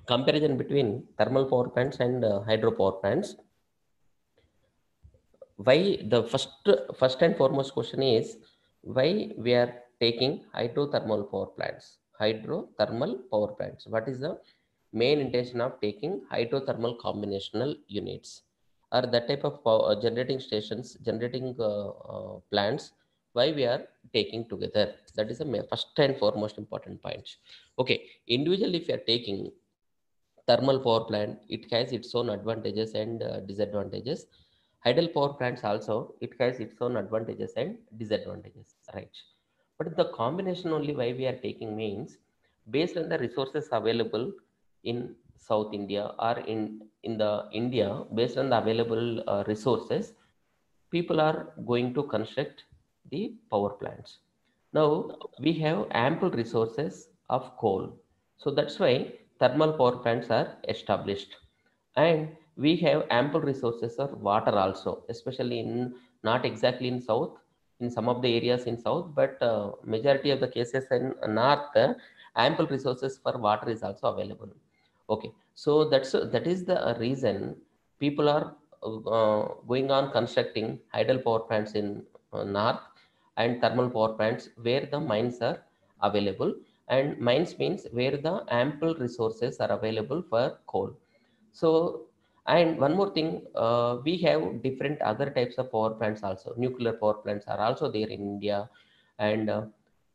comparison between thermal power plants and hydro power plants. Why the first and foremost question is why we are taking hydrothermal power plants? Hydrothermal power plants, what is the main intention of taking hydrothermal combinational units or that type of generating stations, generating plants? Why we are taking together? That is the first and foremost important point. Okay, individually if you are taking thermal power plant, it has its own advantages and disadvantages. Hydel power plants also, it has its own advantages and disadvantages, right? But the combination only why we are taking means based on the resources available in South India or in the India, based on the available resources, people are going to construct the power plants. Now we have ample resources of coal, so that's why thermal power plants are established. And we have ample resources of water also, especially in, not exactly in south, in some of the areas in south, but majority of the cases in north, ample resources for water is also available. Okay, so that is the reason people are going on constructing hydel power plants in north and thermal power plants where the mines are available. And mines means where the ample resources are available for coal. So, and one more thing, we have different other types of power plants also. Nuclear power plants are also there in India, and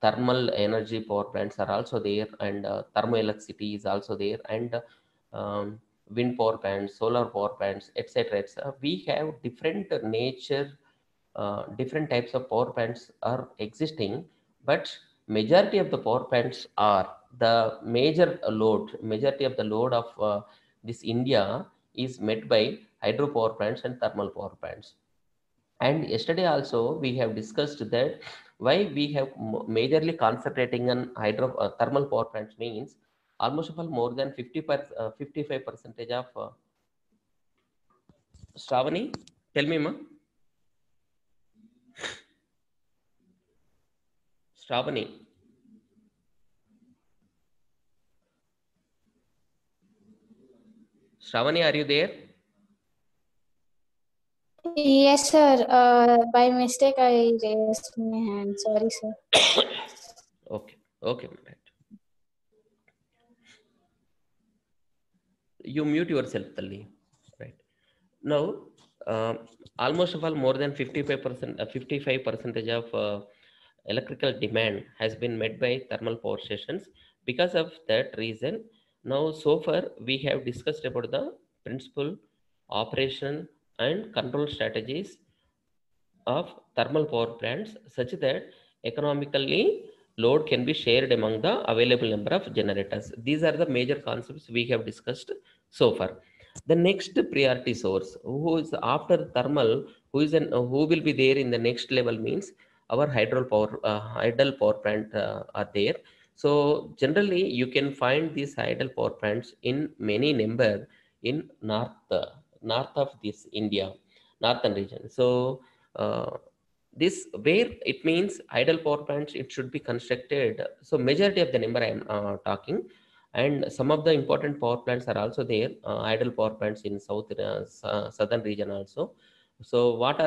thermal energy power plants are also there, and thermoelectricity is also there, and wind power plants, solar power plants, etc. etc. We have different nature, different types of power plants are existing, but majority of the power plants are the majority of the load of this India is met by hydropower plants and thermal power plants. And yesterday also we have discussed that why we have majorly concentrating on thermal power plants means almost of all more than 55 percentage of Stravani, tell me ma, Stravani, Stravani, are you there? Yes, sir. By mistake, I raised my hand. Sorry, sir. Okay, okay, right. You mute yourself, Talli. Right. Now, uh, almost of all more than 55%, 55 percentage of electrical demand has been met by thermal power stations. Because of that reason, now so far we have discussed about the principle, operation, and control strategies of thermal power plants such that economically load can be shared among the available number of generators. These are the major concepts we have discussed so far. The next priority source, who is after thermal, who will be there in the next level means our hydel power plant are there. So generally you can find these hydel power plants in many number in north of this India, northern region. So this where it means idle power plants, it should be constructed. So majority of the number I am talking, and some of the important power plants are also there, idle power plants in southern region also. So what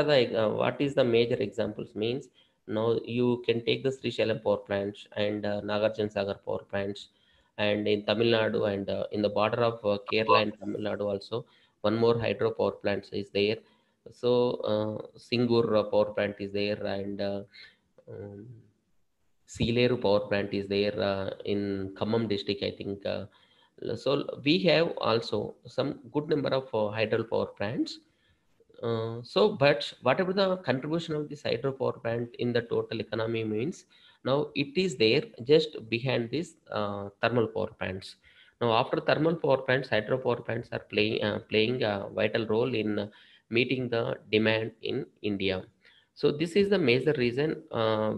is the major examples means, now you can take the Srisailam power plants and Nagarjuna Sagar power plants, and in Tamil Nadu and in the border of Kerala and Tamil Nadu also one more hydro power plants is there. So Singur power plant is there, and um, Sealeru power plant is there in Khammam district, I think. So we have also some good number of hydro power plants. But whatever the contribution of this hydro power plant in the total economy means, now it is there just behind this thermal power plants. Now, after thermal power plants, hydro power plants are playing a vital role in meeting the demand in India. So this is the major reason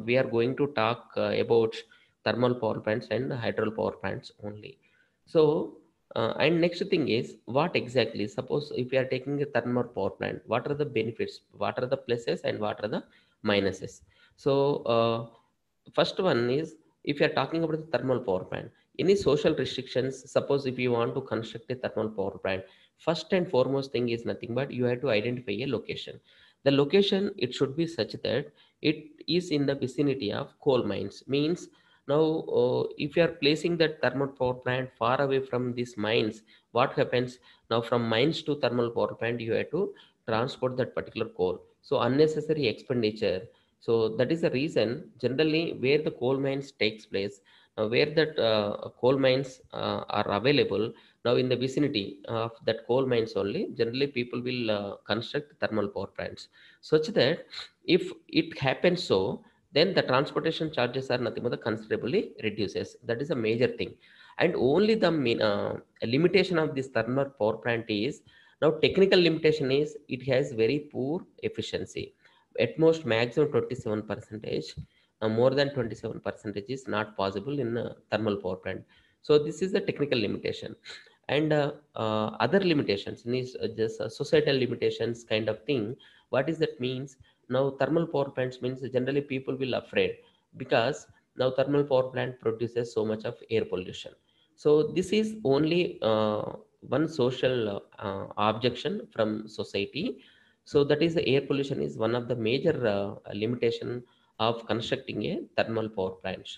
we are going to talk about thermal power plants and hydro power plants only. So and next thing is what exactly, suppose if you are taking a thermal power plant, what are the benefits, what are the pluses and what are the minuses? So first one is, if you are talking about the thermal power plant, Any social restrictions, suppose if you want to construct a thermal power plant, first and foremost thing is nothing but you have to identify a location. The location, it should be such that it is in the vicinity of coal mines. Means now, if you are placing that thermal power plant far away from these mines, what happens? Now from mines to thermal power plant, you have to transport that particular coal. So unnecessary expenditure. So that is the reason generally where the coal mines takes place, where that coal mines are available, now in the vicinity of that coal mines only, generally people will construct thermal power plants, such that if it happens so, then the transportation charges are nothing but the considerably reduces. That is a major thing. And only the limitation of this thermal power plant is, now technical limitation is it has very poor efficiency, at most maximum 27 percentage. More than 27 percentage is not possible in a thermal power plant. So this is the technical limitation. And other limitations is just societal limitations kind of thing. What is that means? Now thermal power plants means generally people will afraid, because now thermal power plant produces so much of air pollution. So this is only one social objection from society. So that is the air pollution is one of the major limitation of constructing a thermal power plant.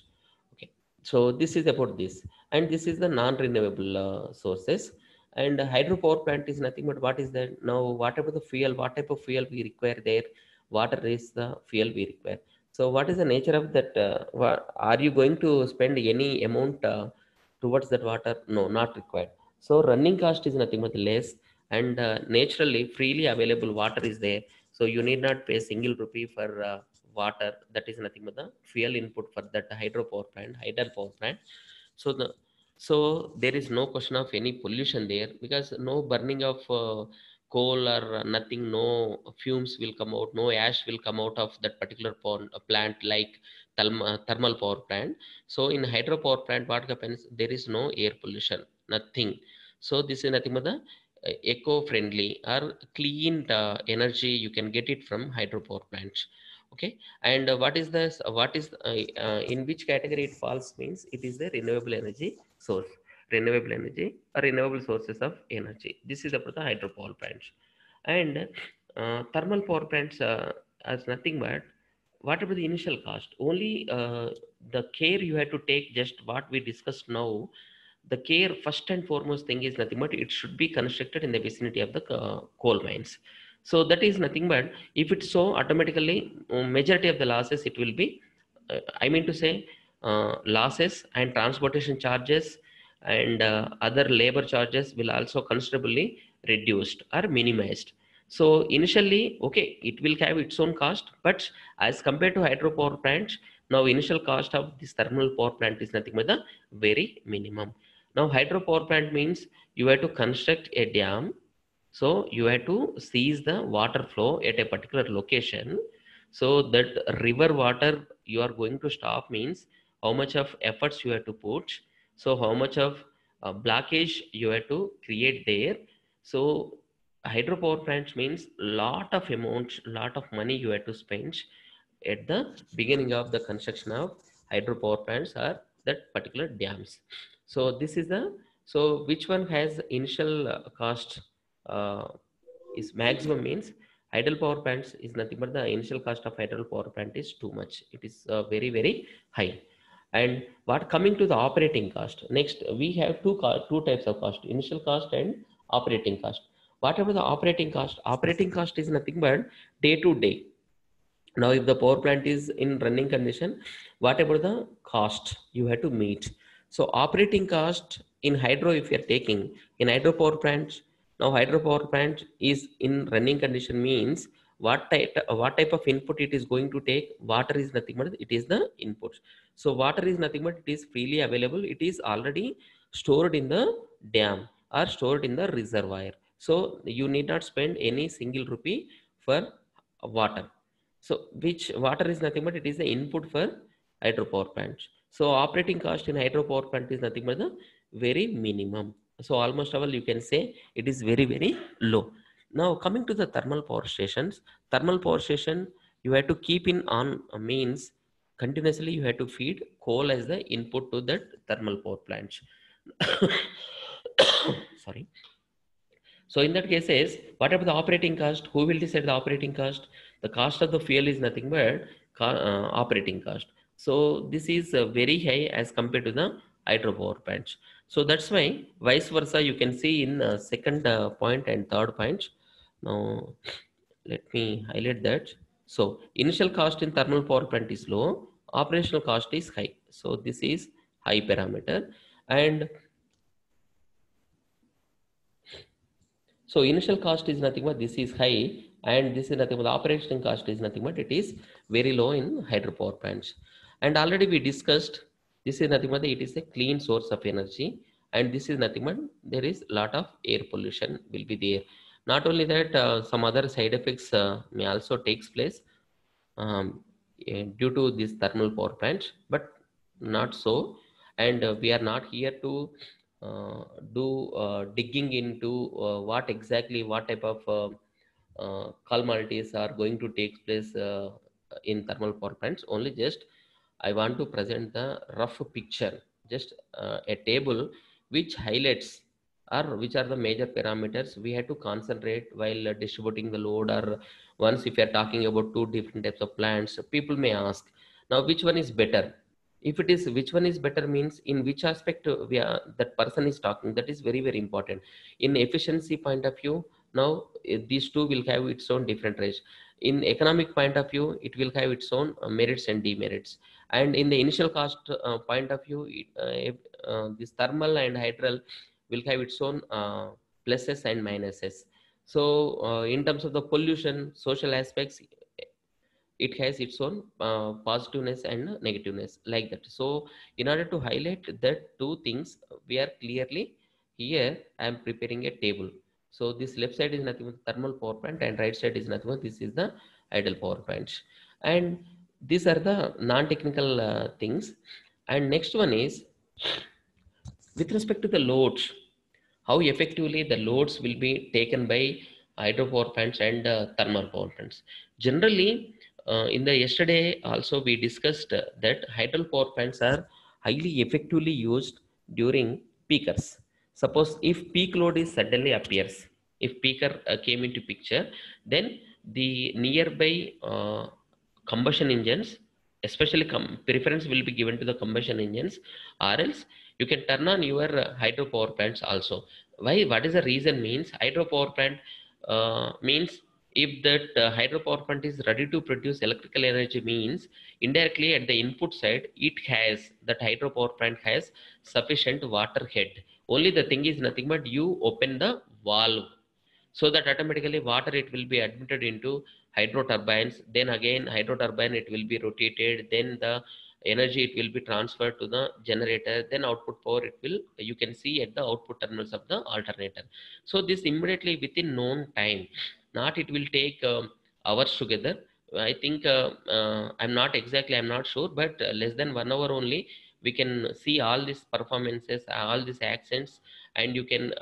Okay, so this is about this, and this is the non-renewable sources. And hydropower plant is nothing but what is that? Now whatever the fuel, what type of fuel we require there, water is the fuel we require. So what is the nature of that? Are you going to spend any amount towards that water? No, not required. So running cost is nothing but less, and naturally freely available water is there. So you need not pay single rupee for water. That is nothing but the fuel input for that hydropower plant, hydel power plant. So the, so there is no question of any pollution there, because no burning of coal or nothing, no fumes will come out, no ash will come out of that particular plant like thermal power plant. So in hydropower plant, what happens? There is no air pollution, nothing. So this is nothing but the eco-friendly or clean energy you can get it from hydropower plants. Okay, and what is this? What is in which category it falls? Means it is the renewable energy source, renewable energy or renewable sources of energy. This is about the hydropower plants. And thermal power plants as nothing but whatever the initial cost. Only the care you have to take, just what we discussed now. The care first and foremost thing is nothing but it should be constructed in the vicinity of the coal mines. So that is nothing but if it's so, automatically majority of the losses it will be I mean to say losses and transportation charges and other labor charges will also considerably reduced or minimized. So initially, okay, it will have its own cost, but as compared to hydropower plants, now initial cost of this thermal power plant is nothing but the very minimum. Now hydropower plant means you have to construct a dam, so you have to seize the water flow at a particular location. So that river water you are going to stop means how much of efforts you have to put. So how much of blockage you have to create there. So hydropower plants means lot of amount, lot of money you have to spend at the beginning of the construction of hydropower plants or that particular dams. So this is the, so which one has initial cost uh, is maximum means hydel power plants is nothing but the initial cost of hydel power plant is too much. It is very high. And what coming to the operating cost? Next, we have two types of cost: initial cost and operating cost. Whatever the operating cost is nothing but day to day. Now if the power plant is in running condition, whatever the cost you have to meet. So operating cost in hydro, if you are taking in hydro power plant, now hydro power plant is in running condition means what type of input it is going to take. Water is nothing but it is the input. So water is nothing but it is freely available, it is already stored in the dam or stored in the reservoir. So you need not spend any single rupee for water. So which water is nothing but it is the input for hydropower plants. So operating cost in hydropower plant is nothing but the very minimum. So almost all you can say it is very low. Now coming to the thermal power stations, thermal power station you have to keep in on means continuously you have to feed coal as the input to that thermal power plant. Sorry. So in that cases, what about the operating cost? Who will decide the operating cost? The cost of the fuel is nothing but operating cost. So this is very high as compared to the hydropower plants. So that's why vice versa you can see in second point and third point. Now let me highlight that. So initial cost in thermal power plant is low, operational cost is high. So this is high parameter. And so initial cost is nothing but this is high, and this is nothing but the operating cost is nothing but it is very low in hydropower plants. And already we discussed this is nothing but it is a clean source of energy, and this is nothing but there is lot of air pollution will be there. Not only that, some other side effects may also takes place due to this thermal power plants, but not so. And we are not here to do digging into what type of calamities are going to take place in thermal power plants. Only just I want to present the rough picture, just a table which highlights or which are the major parameters we have to concentrate while distributing the load. Or once if you are talking about two different types of plants, people may ask now which one is better. If it is which one is better means in which aspect that person is talking, that is very very important. In efficiency point of view, now these two will have its own different range. In economic point of view, it will have its own merits and demerits. And in the initial cost point of view, this thermal and hydral will have its own pluses and minuses. So in terms of the pollution, social aspects, it has its own positiveness and negativeness like that. So in order to highlight that two things, we are clearly here I am preparing a table. So this left side is nothing but thermal power plant, and right side is nothing but this is the idle power plant. And these are the non-technical things. And next one is with respect to the loads, how effectively the loads will be taken by hydropower plants and thermal power plants. Generally, in the yesterday also we discussed that hydropower plants are highly effectively used during peakers. Suppose if peak load is suddenly appears, if peaker came into picture, then the nearby combustion engines, especially preference will be given to the combustion engines, or else you can turn on your hydropower plants also. Why? What is the reason? Means hydropower plant means if that hydropower plant is ready to produce electrical energy, means indirectly at the input side it has, that hydropower plant has sufficient water head. Only the thing is nothing but you open the valve, so that automatically water it will be admitted into hydro turbines. Then again hydro turbine it will be rotated, then the energy it will be transferred to the generator, then output power it will, you can see at the output terminals of the alternator. So this immediately within known time, not it will take hours together. I think I'm not sure, but less than 1 hour only we can see all these performances, all these accents, and you can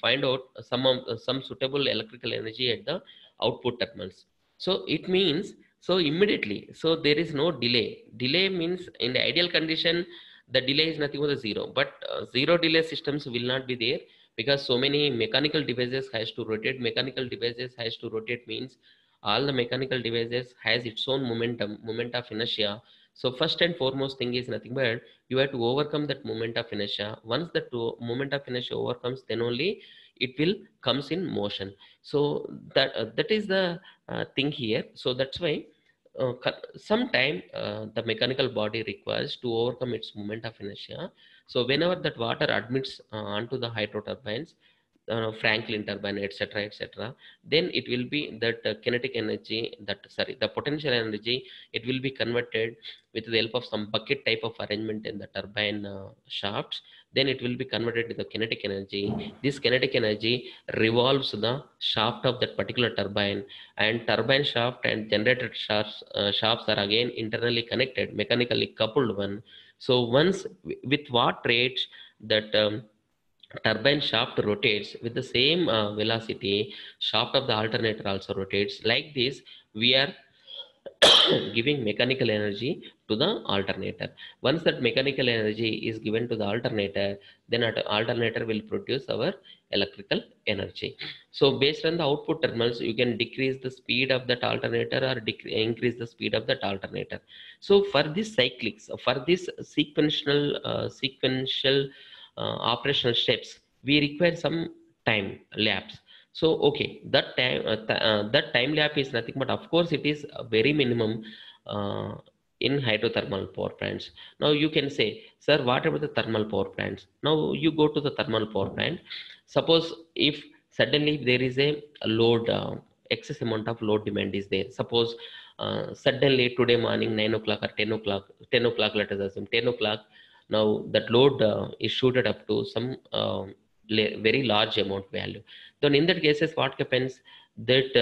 find out some suitable electrical energy at the output terminals. So it means, so immediately, so there is no delay means in the ideal condition the delay is nothing but a zero, but zero delay systems will not be there, because so many mechanical devices has to rotate. Mechanical devices has to rotate means all the mechanical devices has its own moment of inertia. So first and foremost thing is nothing but you have to overcome that moment of inertia. Once that moment of inertia overcomes, then only it will comes in motion. So that is the thing here. So that's why sometime the mechanical body requires to overcome its moment of inertia. So whenever that water admits onto the hydro turbines, Franklin turbine, etc., etc., then it will be that kinetic energy, that sorry, the potential energy, it will be converted with the help of some bucket type of arrangement in the turbine shafts. Then it will be converted to the kinetic energy. This kinetic energy revolves the shaft of that particular turbine, and turbine shaft and generator shafts are again internally connected, mechanically coupled one. So once with what rate that turbine shaft rotates, with the same velocity shaft of the alternator also rotates. Like this we are giving mechanical energy to the alternator. Once that mechanical energy is given to the alternator, then alternator will produce our electrical energy. So based on the output terminals, you can decrease the speed of that alternator or increase the speed of that alternator. So for this cyclics, for this sequential operational steps, we require some time lapse. So okay, that time lapse is nothing but, of course, it is a very minimum uh, in hydrothermal power plants. Now you can say, sir, what about the thermal power plants? Now you go to the thermal power plant. Suppose if suddenly there is a load, excess amount of load demand is there. Suppose suddenly today morning 9 o'clock or 10 o'clock, let us assume 10 o'clock. Now that load is shooted up to some very large amount value. Then in that cases, what happens that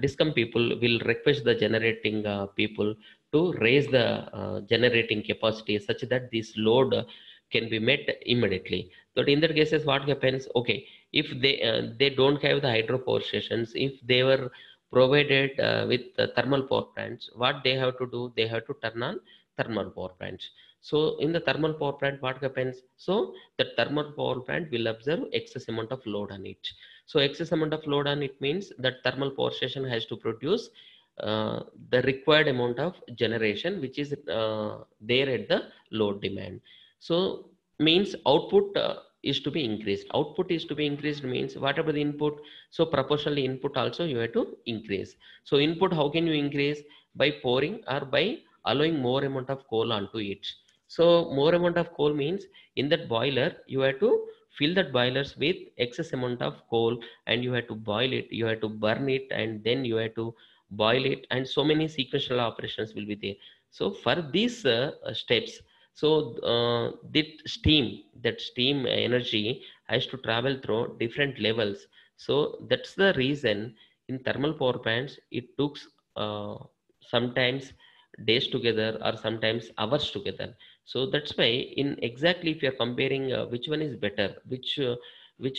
discom people will request the generating people to raise the generating capacity such that this load can be met immediately. But in that cases, what happens? Okay, if they don't have the hydro power stations, if they were provided with thermal power plants, what they have to do? They have to turn on thermal power plants. So in the thermal power plant, what happens? So the thermal power plant will observe excess amount of load on it. So excess amount of load on it means that thermal power station has to produce the required amount of generation which is there at the load demand. So means output is to be increased. Output is to be increased means whatever the input, so proportionally input also you have to increase. So input, how can you increase? By pouring or by allowing more amount of coal onto it. So more amount of coal means in that boiler you have to fill that boilers with excess amount of coal, and you have to boil it, you have to burn it, and then you have to boil it, and so many sequential operations will be there. So for these steps, so that steam energy has to travel through different levels. So that's the reason in thermal power plants it took uh, sometimes days together or sometimes hours together. So that's why in exactly if you're comparing which one is better, which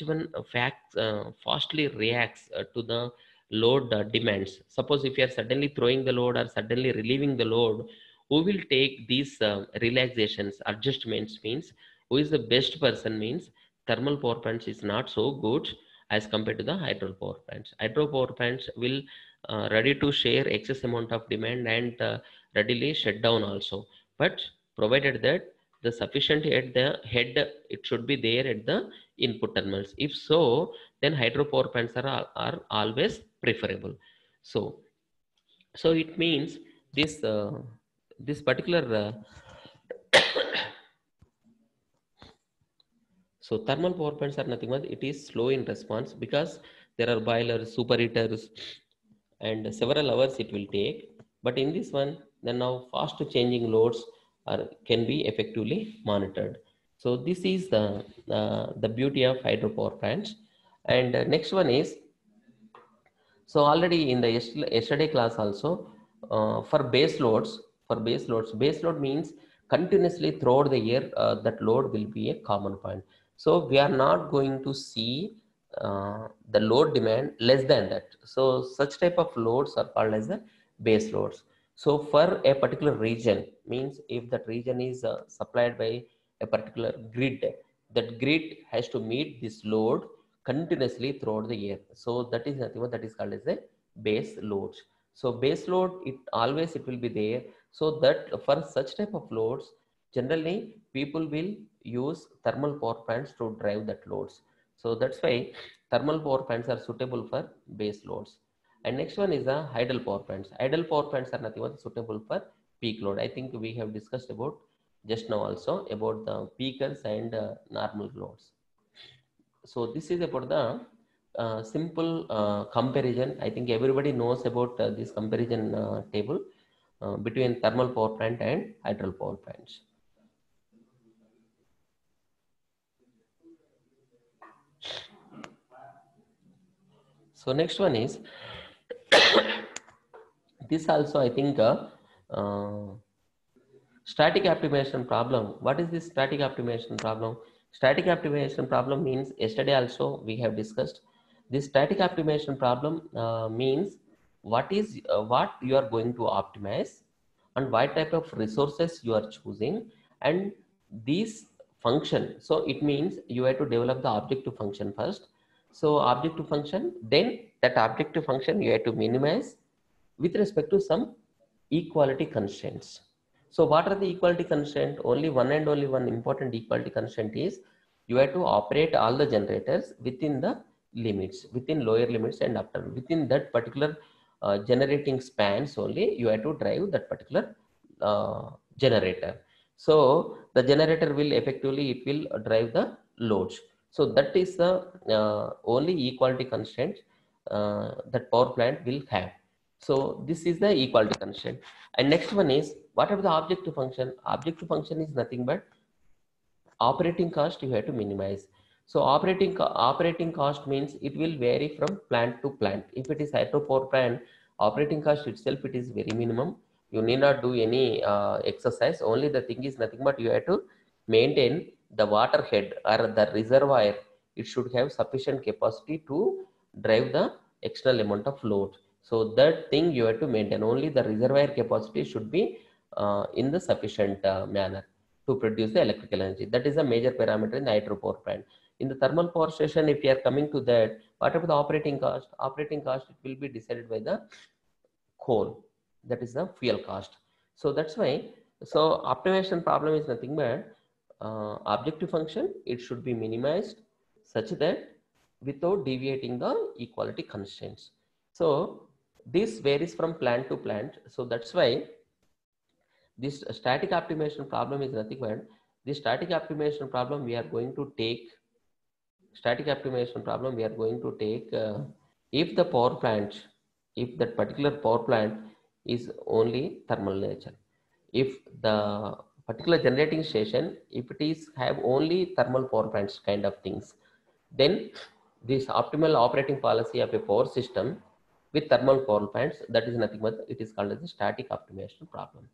one fastly reacts to the load demands. Suppose if you are suddenly throwing the load or suddenly relieving the load, who will take these relaxations adjustments means who is the best person means thermal power plants is not so good as compared to the hydro power plants. Hydro power plants will ready to share excess amount of demand and readily shut down also, but provided that the sufficient at the head it should be there at the input terminals. If so, then hydro power plants are always preferable. So so it means this particular so thermal power plants are nothing but it is slow in response because there are boilers, superheaters, and several hours it will take. But in this one, then now fast changing loads can be effectively monitored. So this is the beauty of hydro power plants. And next one is, so already in the yesterday class also, base load means continuously throughout the year that load will be a common point. So we are not going to see the load demand less than that. So such type of loads are called as the base loads. So for a particular region means if that region is supplied by a particular grid, that grid has to meet this load continuously throughout the year. So that is nothing but that is called as a base load. So base load, it will be there. So that for such type of loads, generally people will use thermal power plants to drive that loads. So that's why thermal power plants are suitable for base loads. And next one is the idle power plants. Idle power plants are nothing but suitable for peak load. I think we have discussed about just now also about the peakers and normal loads. So this is about the simple comparison. I think everybody knows about this comparison table between thermal power plant and hydro power plants. So next one is this also I think static optimization problem. What is this static optimization problem? Static optimization problem means yesterday also we have discussed. This static optimization problem means what you are going to optimize and what type of resources you are choosing, and these function. So it means you have to develop the objective function first. So objective function, then that objective function you have to minimize with respect to some equality constraints. So what are the equality constraint? Only one and only one important equality constraint is you have to operate all the generators within the limits, within lower limits and upper. Within that particular generating spans only, you have to drive that particular generator. So the generator will effectively, it will drive the loads. So that is the only equality constraint that power plant will have. So this is the equality constraint. And next one is, what are the objective function? Objective function is nothing but operating cost you have to minimize. So operating cost means it will vary from plant to plant. If it is hydropower plant, operating cost itself, it is very minimum. You need not do any exercise. Only the thing is nothing but you have to maintain the water head or the reservoir. It should have sufficient capacity to drive the external amount of load. So that thing you have to maintain. Only the reservoir capacity should be in the sufficient manner to produce the electrical energy. That is a major parameter in the hydropower plant. In the thermal power station, if you are coming to that, whatever the operating cost? Operating cost, it will be decided by the coal. That is the fuel cost. So that's why, so optimization problem is nothing but objective function, it should be minimized such that without deviating the equality constraints. So this varies from plant to plant. So that's why this static optimization problem is nothing but this static optimization problem we are going to take static optimization problem we are going to take if the power plant, if that particular power plant is only thermal nature, if the particular generating station, if it is have only thermal power plants kind of things, then this optimal operating policy of a power system with thermal power plants, that is nothing but it is called as the static optimization problem.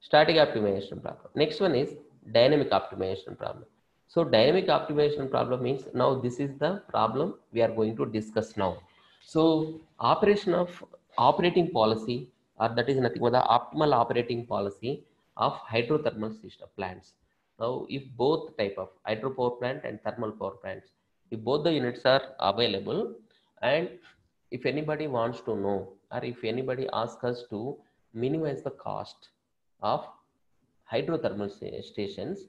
Static optimization problem. Next one is dynamic optimization problem. So dynamic optimization problem means, now this is the problem we are going to discuss now. So operating policy, or that is nothing but the optimal operating policy of hydrothermal system plants. Now if both type of hydropower plant and thermal power plants, if both the units are available, and if anybody wants to know, or if anybody asks us to minimize the cost of hydrothermal stations,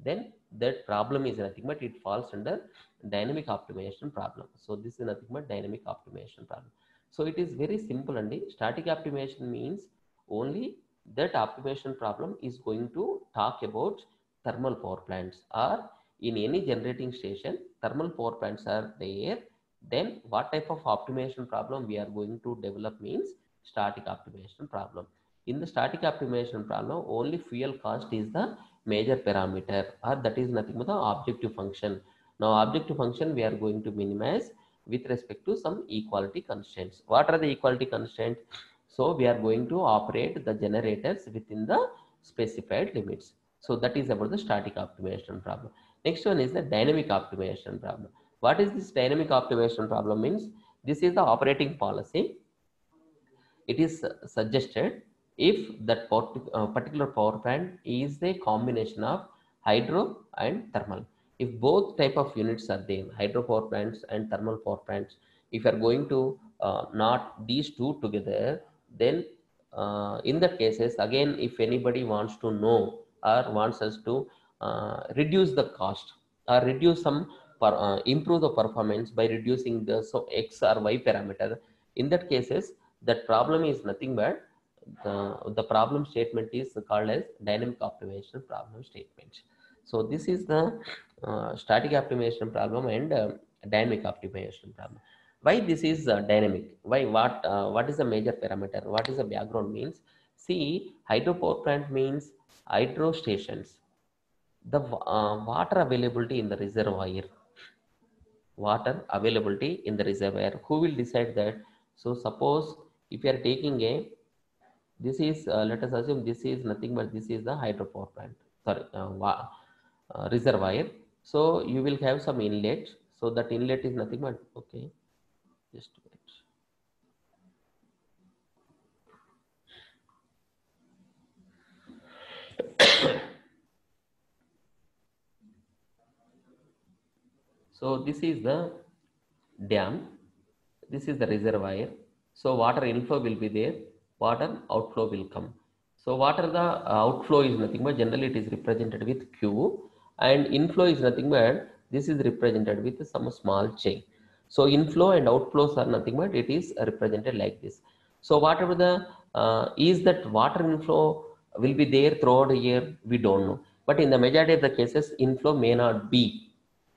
then that problem is nothing but it falls under dynamic optimization problem. So this is nothing but dynamic optimization problem. So it is very simple, and static optimization means only that optimization problem is going to talk about thermal power plants, or in any generating station thermal power plants are there, then what type of optimization problem we are going to develop means static optimization problem. In the static optimization problem, only fuel cost is the major parameter, or that is nothing but the objective function. Now objective function we are going to minimize with respect to some equality constraints. What are the equality constraints? So we are going to operate the generators within the specified limits. So that is about the static optimization problem. Next one is the dynamic optimization problem. What is this dynamic optimization problem means? This is the operating policy. It is suggested if that particular power plant is a combination of hydro and thermal. If both type of units are there, hydro power plants and thermal power plants, if you are going to not these two together, then in that cases, again, if anybody wants to know or wants us to reduce the cost or reduce some improve the performance by reducing the x or y parameter, in that cases that problem is nothing but the problem statement is called as dynamic optimization problem statement. So this is the static optimization problem and dynamic optimization problem. Why this is dynamic? Why what is the major parameter? What is the background means? See, hydropower plant means hydro stations. The water availability in the reservoir, who will decide that? So suppose if you are taking a, this is let us assume this is nothing but this is the hydropower plant, sorry, reservoir. So you will have some inlet, so that inlet is nothing but, okay, just wait. So this is the dam, this is the reservoir. So water inflow will be there, water outflow will come. So water the outflow is nothing but generally it is represented with Q, and inflow is nothing but this is represented with some small chain. So inflow and outflows are nothing but it is represented like this. So whatever the is that water inflow will be there throughout the year, we don't know. But in the majority of the cases, inflow may not be.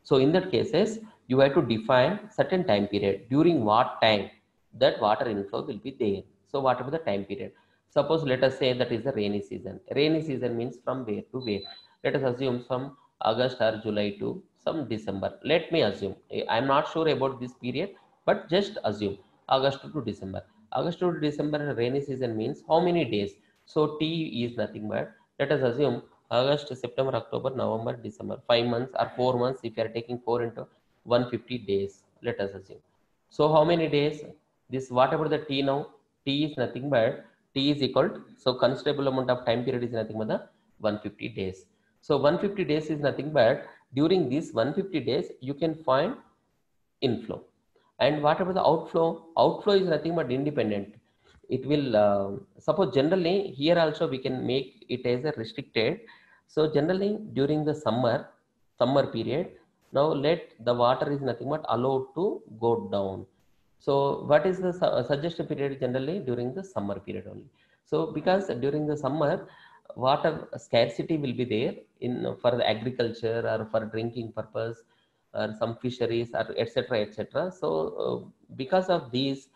So in that cases, you have to define certain time period during what time that water inflow will be there. So whatever the time period. Suppose let us say that is the rainy season. Rainy season means from where to where. Let us assume from August or July to some December. Let me assume. I'm not sure about this period, but just assume August to December. August to December rainy season means how many days? So T is nothing but let us assume August, September, October, November, December. 5 months or 4 months if you are taking 4 into 150 days. Let us assume. So how many days? This whatever the T now, T is nothing but T is equal to, so considerable amount of time period is nothing but the 150 days. So 150 days is nothing but during these 150 days you can find inflow. And whatever the outflow is nothing but independent. It will suppose generally here also we can make it as a restricted. So generally during the summer period, now let the water is nothing but allowed to go down. So what is the suggested period? Generally during the summer period only. So because during the summer water scarcity will be there in for the agriculture or for drinking purpose or some fisheries or etc etc. So because of these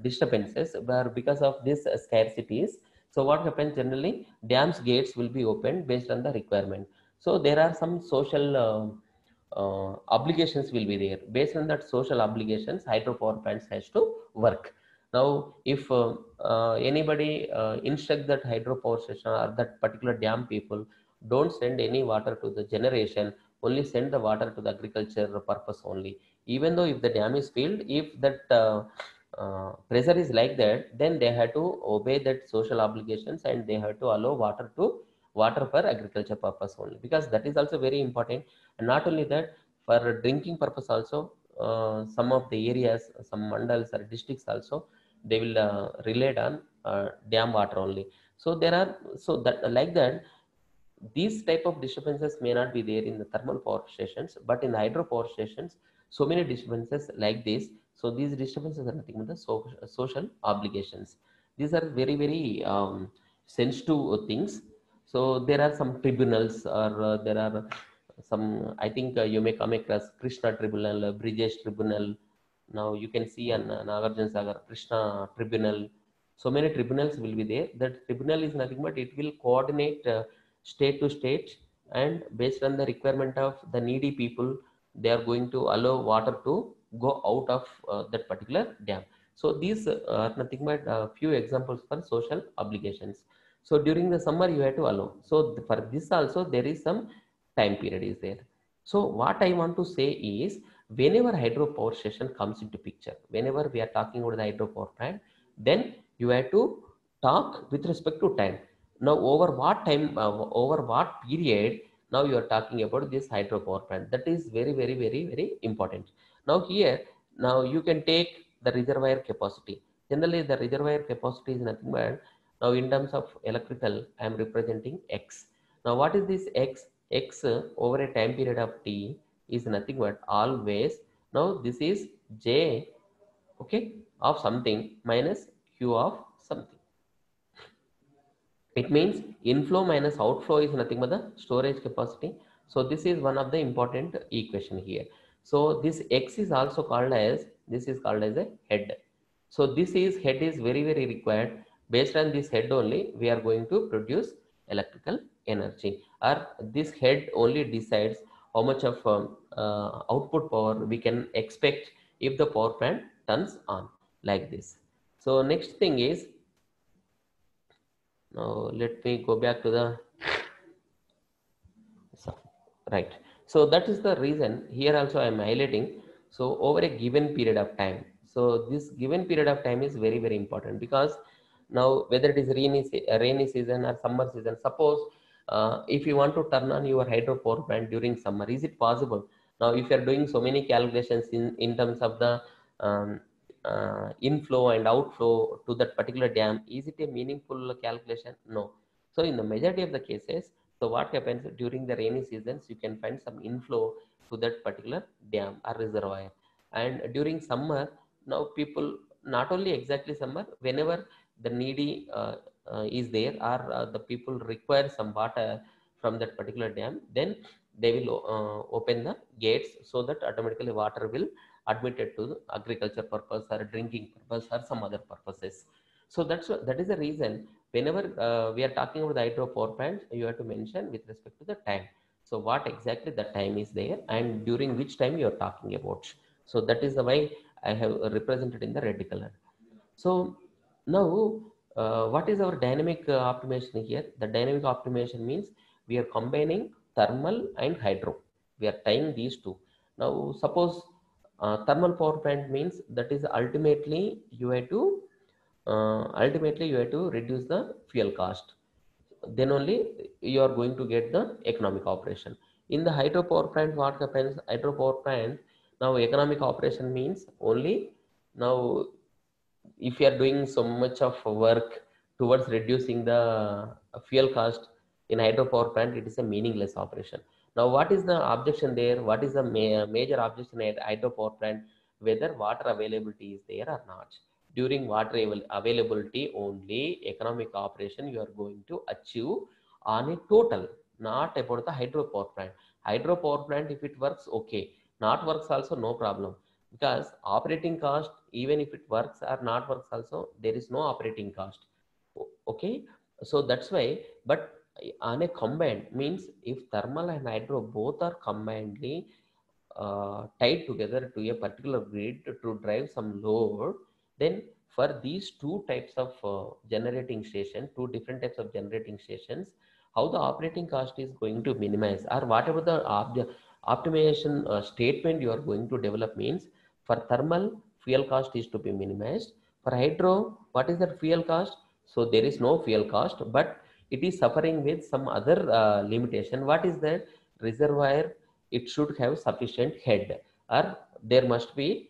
disturbances, where because of these scarcities, so what happens generally, dams gates will be opened based on the requirement. So there are some social obligations will be there. Based on that social obligations, hydropower plants has to work. Now if anybody instruct that hydropower station or that particular dam people, don't send any water to the generation, only send the water to the agriculture purpose only. Even though if the dam is filled, if that pressure is like that, then they have to obey that social obligations and they have to allow water for agriculture purpose only, because that is also very important. And not only that, for drinking purpose also, some of the areas, some mandals or districts also, they will rely on dam water only. So there are, so that like that, these type of disturbances may not be there in the thermal power stations, but in the hydro power stations, so many disturbances like this. So these disturbances are nothing but the social obligations. These are very very sensitive things. So there are some tribunals, or there are some. I think you may come across Krishna Tribunal, Brijesh Tribunal. Now you can see on Nagarjuna Sagar Krishna Tribunal. So many tribunals will be there. That tribunal is nothing but it will coordinate state to state, and based on the requirement of the needy people, they are going to allow water to go out of that particular dam. So these are nothing but a few examples for social obligations. So during the summer you have to allow. So for this also there is some time period is there. So what I want to say is, whenever hydropower station comes into picture, whenever we are talking about the hydropower plant, then you have to talk with respect to time. Now over what time, over what period, now you are talking about this hydropower plant. That is very very very very important. Now here, now you can take the reservoir capacity. Generally the reservoir capacity is nothing but, now in terms of electrical I am representing x. Now what is this x? X over a time period of t is nothing but always, now this is j, okay, of something minus q of something. It means inflow minus outflow is nothing but the storage capacity. So this is one of the important equation here. So this x is also called as, this is called as a head. So this is head is very very required. Based on this head only we are going to produce electrical energy, or this head only decides how much of output power we can expect if the power plant turns on, like this. So next thing is, now let me go back to the, so, right. So that is the reason here also I am highlighting. So over a given period of time. So this given period of time is very very important, because now whether it is rainy season or summer season, suppose if you want to turn on your hydro power plant during summer, is it possible? Now if you are doing so many calculations in terms of the um, inflow and outflow to that particular dam, is it a meaningful calculation? No. So in the majority of the cases, so what happens during the rainy seasons, you can find some inflow to that particular dam or reservoir. And during summer, now people, not only exactly summer, whenever the needy is there, or the people require some water from that particular dam, then they will open the gates, so that automatically water will admitted to agriculture purpose or drinking purpose or some other purposes. So that is the reason whenever we are talking about the hydro power plant, you have to mention with respect to the time. So what exactly the time is there and during which time you are talking about. So that is the way I have represented in the red color. So now, what is our dynamic optimization here? The dynamic optimization means we are combining thermal and hydro. We are tying these two. Now, suppose thermal power plant means that is ultimately you have to reduce the fuel cost. Then only you are going to get the economic operation. In the hydropower plant, what happens? Hydropower plant, now economic operation means only now if you are doing so much of work towards reducing the fuel cost in hydropower plant, it is a meaningless operation. Now, what is the objection there? What is the major objection at hydropower plant? Whether water availability is there or not. During water availability only, economic operation you are going to achieve on a total, not about the hydropower plant. Hydropower plant, if it works, okay. Not works also, no problem, because operating cost, even if it works or not works also, there is no operating cost. Okay, so that's why. But on a combined means, if thermal and hydro both are combinedly tied together to a particular grid to drive some load, then for these two types of generating station, two different types of generating stations, how the operating cost is going to minimize, or whatever the optimization statement you are going to develop means, for thermal, fuel cost is to be minimized. For hydro, what is that fuel cost? So there is no fuel cost, but it is suffering with some other limitation. What is that? Reservoir, it should have sufficient head, or there must be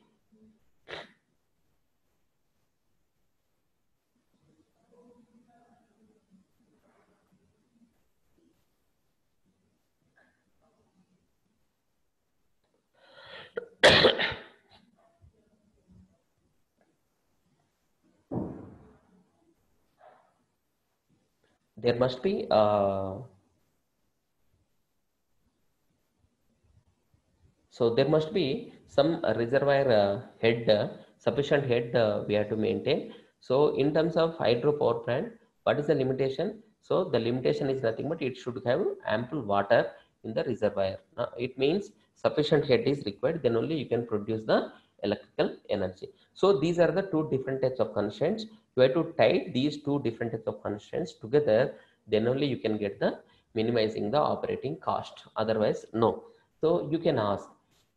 there must be so there must be some reservoir head, sufficient head we have to maintain. So in terms of hydro power plant, what is the limitation? So the limitation is nothing but it should have ample water in the reservoir. It means sufficient head is required, then only you can produce the electrical energy. So these are the two different types of constraints. You have to tie these two different types of constraints together, then only you can get the minimizing the operating cost. Otherwise, no. So you can ask,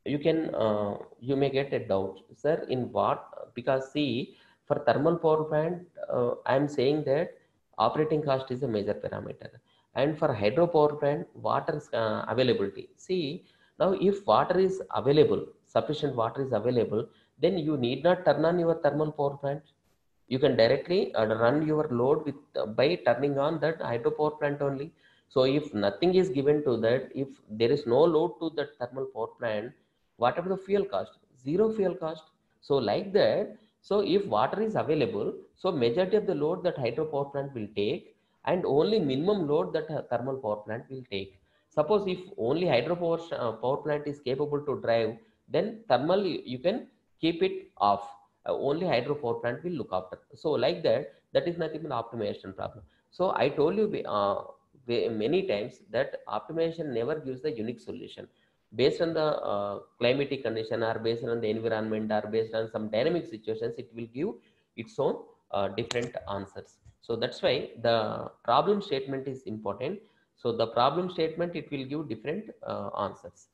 you may get a doubt, sir, in what? Because see, for thermal power plant, I am saying that operating cost is a major parameter, and for hydro power plant, water availability. See, now if water is available, sufficient water is available, then you need not turn on your thermal power plant. You can directly run your load with by turning on that hydro power plant only. So if nothing is given to that, if there is no load to that thermal power plant, whatever the fuel cost, zero fuel cost. So like that, so if water is available, so majority of the load that hydro power plant will take, and only minimum load that thermal power plant will take. Suppose if only hydro power plant is capable to drive, then thermal you can keep it off. Only hydro power plant will look after. So like that, that is nothing but optimization problem. So I told you many times that optimization never gives the unique solution. Based on the climatic condition, or based on the environment, or based on some dynamic situations, it will give its own different answers. So that's why the problem statement is important. So the problem statement, it will give different answers.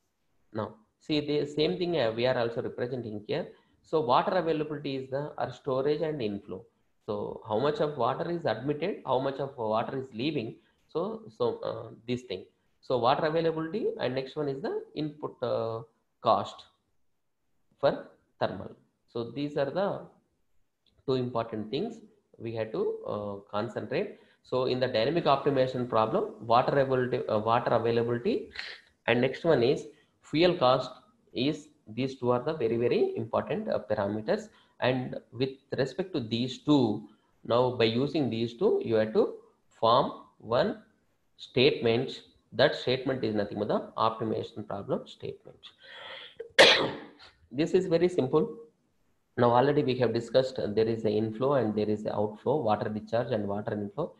Now, see, the same thing we are also representing here. So water availability is the our storage and inflow. So how much of water is admitted, how much of water is leaving. So this thing. So water availability, and next one is the input cost for thermal. So these are the two important things we had to concentrate. So in the dynamic optimization problem, water availability, and next one is fuel cost. Is these two are the very very important parameters. And with respect to these two, now by using these two, you have to form one statement. That statement is nothing but the optimization problem statement. This is very simple. Now already we have discussed there is the inflow and there is the outflow, water discharge and water inflow.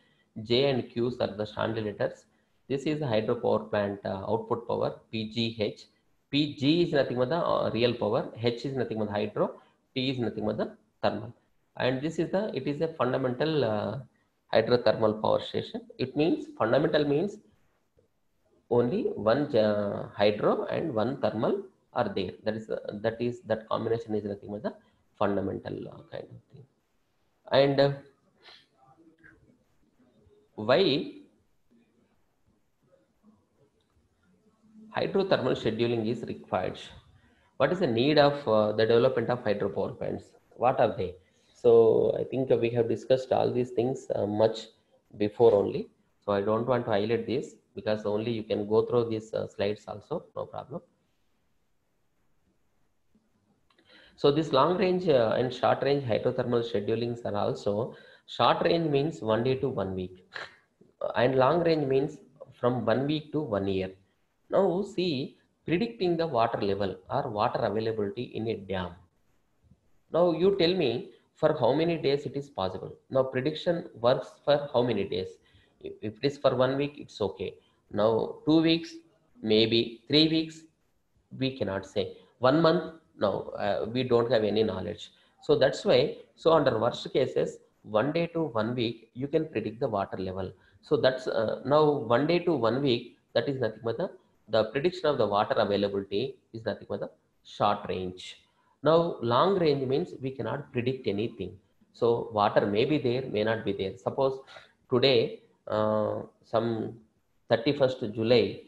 J and Q's are the Stanley letters. This is the hydropower plant output power, PGH. PG is nothing but the real power, H is nothing but the hydro, T is nothing but the thermal. And this is it is a fundamental hydrothermal power station. It means fundamental means only one hydro and one thermal are there. That combination is nothing but the fundamental kind of thing. And why hydrothermal scheduling is required? What is the need of the development of hydropower plants? What are they? So I think we have discussed all these things much before only. So I don't want to highlight this because only you can go through these slides also, no problem. So this long range and short range hydrothermal schedulings are also, short range means 1 day to 1 week and long range means from 1 week to 1 year. Now see, predicting the water level or water availability in a dam. Now you tell me for how many days it is possible. Now prediction works for how many days? If it is for 1 week, it's okay. Now 2 weeks, maybe 3 weeks, we cannot say. 1 month, no, we don't have any knowledge. So that's why, so under worst cases, 1 day to 1 week, you can predict the water level. So that's now 1 day to 1 week, that is nothing but the prediction of the water availability is nothing but the short range. Now, long range means we cannot predict anything. So, water may be there, may not be there. Suppose today, some 31st July,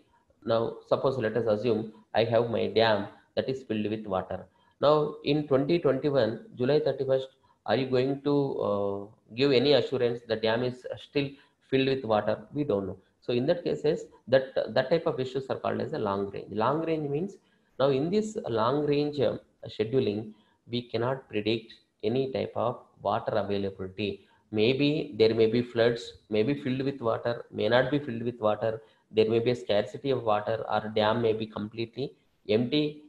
now suppose let us assume I have my dam that is filled with water. Now, in 2021, July 31st, are you going to give any assurance the dam is still filled with water? We don't know. So, in that cases, that type of issues are called as a long range. Long range means now in this long range scheduling, we cannot predict any type of water availability. Maybe there may be floods, may be filled with water, may not be filled with water. There may be a scarcity of water, or dam may be completely empty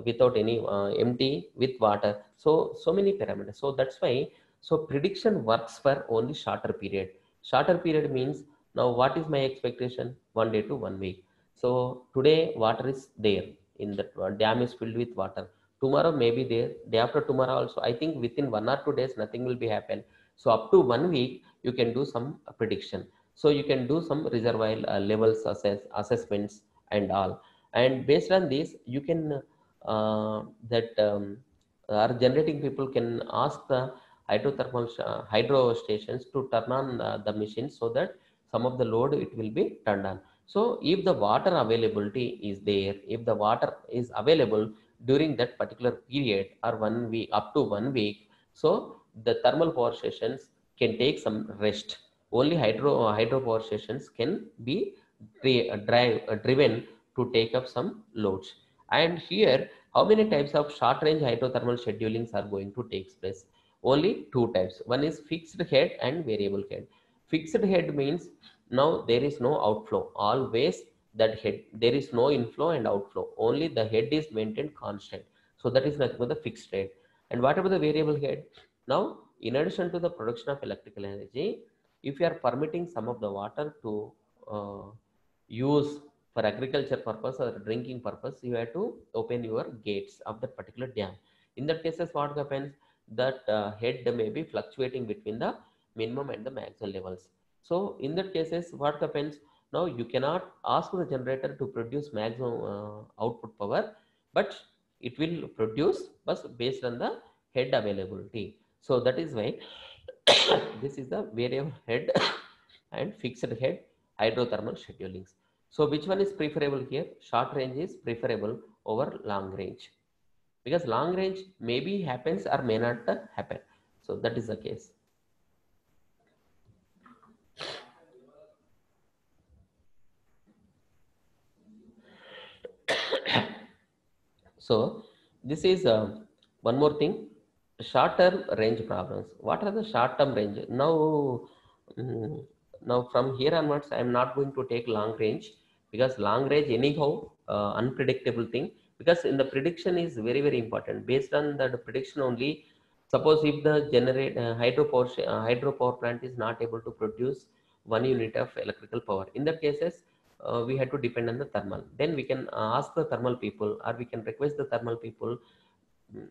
without any empty with water. So many parameters. So that's why. So prediction works for only shorter period. Shorter period means now what is my expectation? 1 day to 1 week. So today water is there in the dam is filled with water. Tomorrow may be there, day after tomorrow also. I think within 1 or 2 days nothing will be happen. So up to 1 week you can do some prediction. So you can do some reservoir levels assessments and all. And based on this, you can our generating people can ask the hydro stations to turn on the machines so that some of the load it will be turned on. So if the water availability is there, if the water is available during that particular period or 1 week up to 1 week, so the thermal power stations can take some rest. Only hydro power stations can be driven to take up some loads. And here, how many types of short range hydrothermal schedulings are going to take place? Only two types. One is fixed head and variable head. Fixed head means now there is no outflow. Always that head, there is no inflow and outflow. Only the head is maintained constant. So that is nothing but the fixed head. And what about the variable head? Now, in addition to the production of electrical energy, if you are permitting some of the water to use for agriculture purpose or drinking purpose, you have to open your gates of that particular dam. In that cases, what happens? That head may be fluctuating between the minimum and the maximum levels. So in that cases, what happens? Now you cannot ask the generator to produce maximum output power, but it will produce but based on the head availability. So that is why this is the variable head and fixed head hydrothermal schedulings. So which one is preferable here? Short range is preferable over long range, because long range maybe happens or may not happen. So that is the case. So this is one more thing, short-term range problems. What are the short-term range? Now, mm, now from here onwards, I am not going to take long range, because long range anyhow unpredictable thing. Because in the prediction is very very important. Based on the prediction only, suppose if the hydropower plant is not able to produce 1 unit of electrical power, in that cases we had to depend on the thermal. Then we can ask the thermal people, or we can request the thermal people, mm,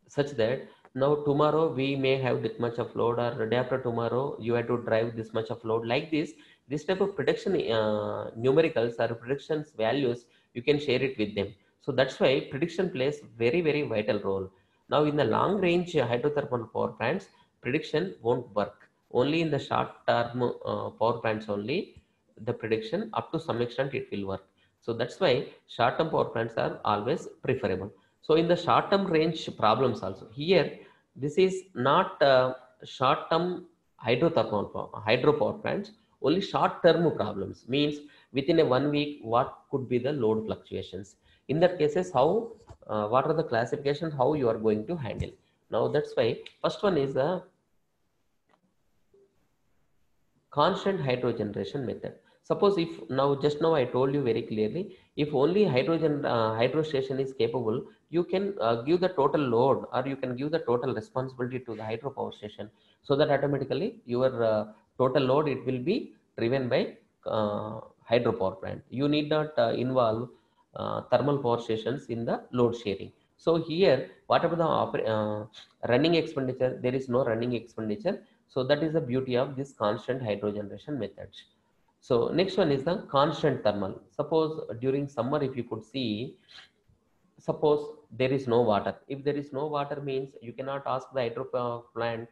such that now tomorrow we may have this much of load, or day after tomorrow you have to drive this much of load. Like this type of prediction numericals or predictions values, you can share it with them. So that's why prediction plays very very vital role. Now in the long range hydrothermal power plants, prediction won't work. Only in the short term power plants only the prediction up to some extent it will work. So that's why short term power plants are always preferable. So in the short term range problems also, here this is not short term hydro power plants, only short term problems, means within a 1 week what could be the load fluctuations. In that cases, how what are the classifications, how you are going to handle. Now that's why first one is the constant hydro generation method. Suppose if now just now I told you very clearly, if only hydro station is capable, you can give the total load, or you can give the total responsibility to the hydro power station, so that automatically your total load it will be driven by hydro power plant. You need not involve thermal power stations in the load sharing. So here whatever the running expenditure, there is no running expenditure. So that is the beauty of this constant hydro generation methods. So next one is the constant thermal. Suppose during summer, if you could see, suppose there is no water. If there is no water means you cannot ask the hydro power plant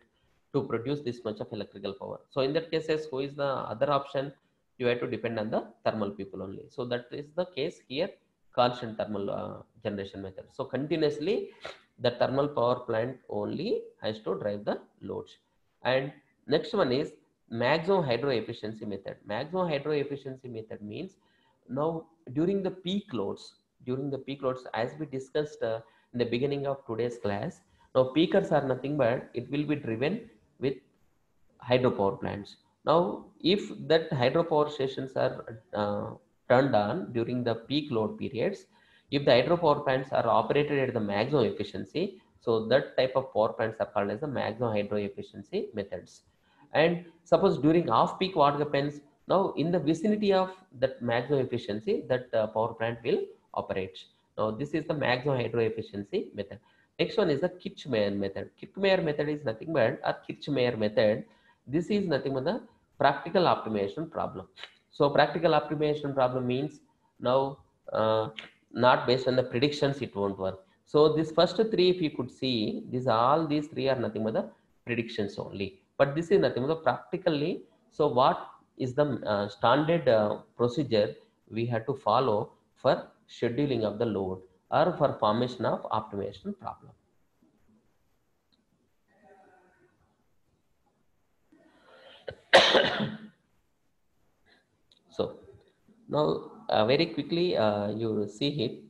to produce this much of electrical power. So in that cases, who is the other option? You have to depend on the thermal people only. So that is the case here, constant thermal generation method. So continuously, the thermal power plant only has to drive the loads. And next one is maximum hydro efficiency method. Maximum hydro efficiency method means now during the peak loads, as we discussed in the beginning of today's class, now peakers are nothing but it will be driven with hydropower plants. Now if that hydropower stations are turned on during the peak load periods, if the hydropower plants are operated at the maximum efficiency, so that type of power plants are called as the maximum hydro efficiency methods. And suppose during off peak, what happens? Now in the vicinity of that maximum efficiency, that power plant will operate. Now this is the maximum hydro efficiency method. Next one is the Kirchmeier method. Kirchmeier method is nothing but, or Kirchmeier method, this is nothing but the practical optimization problem. So practical optimization problem means now not based on the predictions, it won't work. So this first three, if you could see, these three are nothing but the predictions only. But this is nothing but the practically. So what is the standard procedure we have to follow for scheduling of the load or for formation of optimization problem? So now very quickly you see it.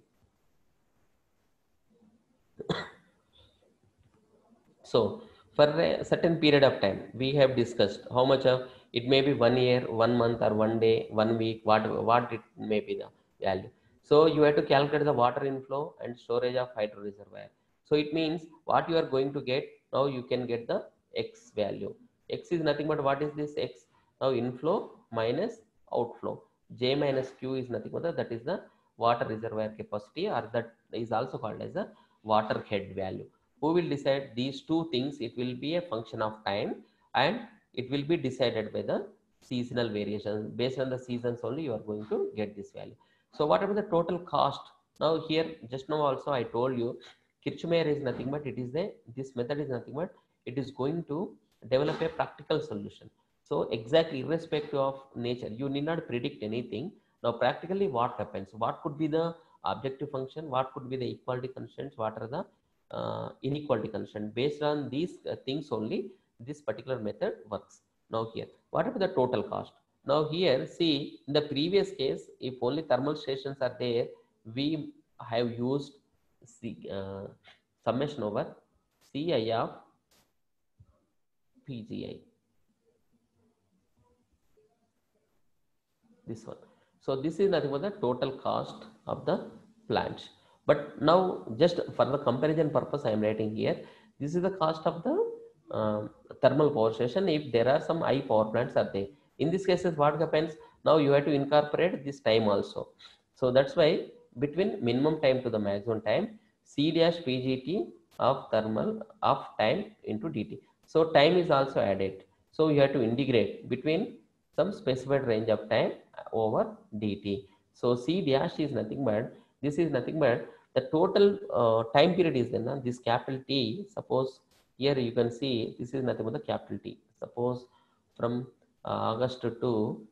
So for a certain period of time, we have discussed how much of it may be 1 year, 1 month, or 1 day, 1 week, what it may be the value. So you have to calculate the water inflow and storage of hydro reservoir. So it means what you are going to get, now you can get the X value. X is nothing but, what is this X? Now inflow minus outflow. J minus Q is nothing but that is the water reservoir capacity, or that is also called as a water head value. Who will decide these two things? It will be a function of time, and it will be decided by the seasonal variations. Based on the seasons only you are going to get this value. So what about the total cost? Now here just now also I told you, Kirchmeier is nothing but it is a, this method is nothing but it is going to develop a practical solution. So exactly irrespective of nature, you need not predict anything. Now practically what happens, what could be the objective function, what could be the equality constraints, what are the inequality constraints. Based on these things only, this particular method works. Now here, what about the total cost? Now here, see, in the previous case, if only thermal stations are there, we have used summation over Ci of PGI. This one. So this is nothing but the total cost of the plant. But now, just for the comparison purpose, I am writing here. This is the cost of the thermal power station if there are some high power plants are there. In this cases, what happens? Now you have to incorporate this time also. So that's why between minimum time to the maximum time, C dash PGT of thermal of time into dt. So time is also added. So you have to integrate between some specified range of time over dt. So C dash is nothing but, this is nothing but the total time period is then this capital T. Suppose here you can see this is nothing but the capital T. Suppose from August to,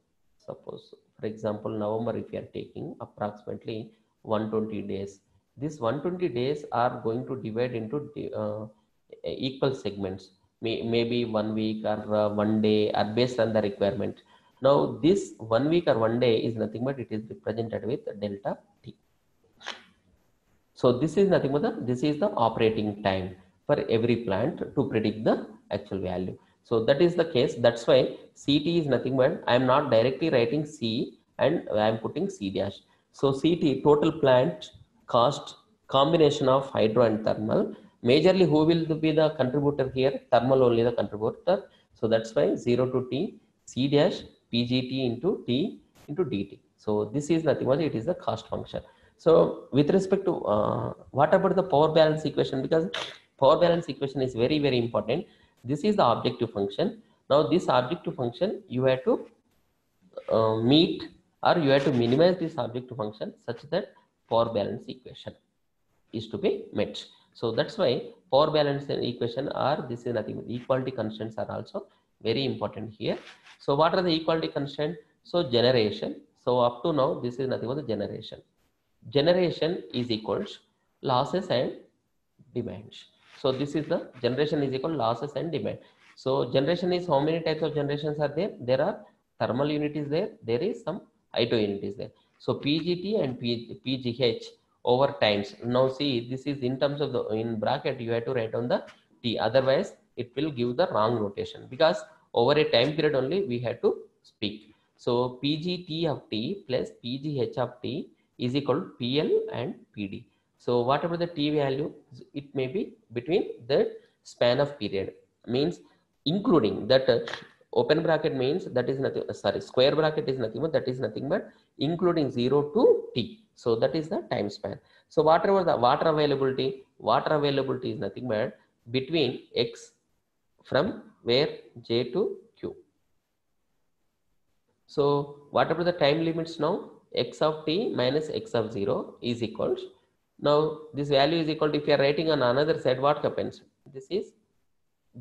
suppose for example November, if you are taking approximately 120 days. This 120 days are going to divide into equal segments, maybe 1 week or 1 day, or based on the requirement. Now this 1 week or 1 day is nothing but it is represented with delta T. So this is nothing but this is the operating time for every plant to predict the actual value. So that is the case. That's why CT is nothing but I am not directly writing C and I am putting C dash. So CT, total plant cost combination of hydro and thermal. Majorly who will be the contributor here? Thermal only the contributor. So that's why 0 to T C dash PGT into T into dt. So this is nothing but it is the cost function. So with respect to what about the power balance equation? Because power balance equation is very, very important. This is the objective function. Now this objective function you have to meet, or you have to minimize this objective function such that power balance equation is to be met. So that's why power balance equation, or this is nothing but equality constraints are also very important here. So what are the equality constraints? So generation. So up to now this is nothing but the generation. Generation is equals losses and demands. So this is the generation is equal losses and demand. So generation is, how many types of generations are there? There are thermal unit is there. There is some hydro unit is there. So PGT and PGH over times. Now see, this is in terms of the, in bracket you have to write on the T. Otherwise it will give the wrong notation, because over a time period only we have to speak. So PGT of T plus PGH of T is equal to PL and PD. So whatever the T value, it may be between the span of period, means including that open bracket means that is nothing, sorry, square bracket is nothing but that is nothing but including 0 to T. So that is the time span. So whatever the water availability is nothing but between X from where J to Q. So whatever the time limits now, X of T minus X of 0 is equals. Now this value is equal to, if you are writing on another side, what happens? This is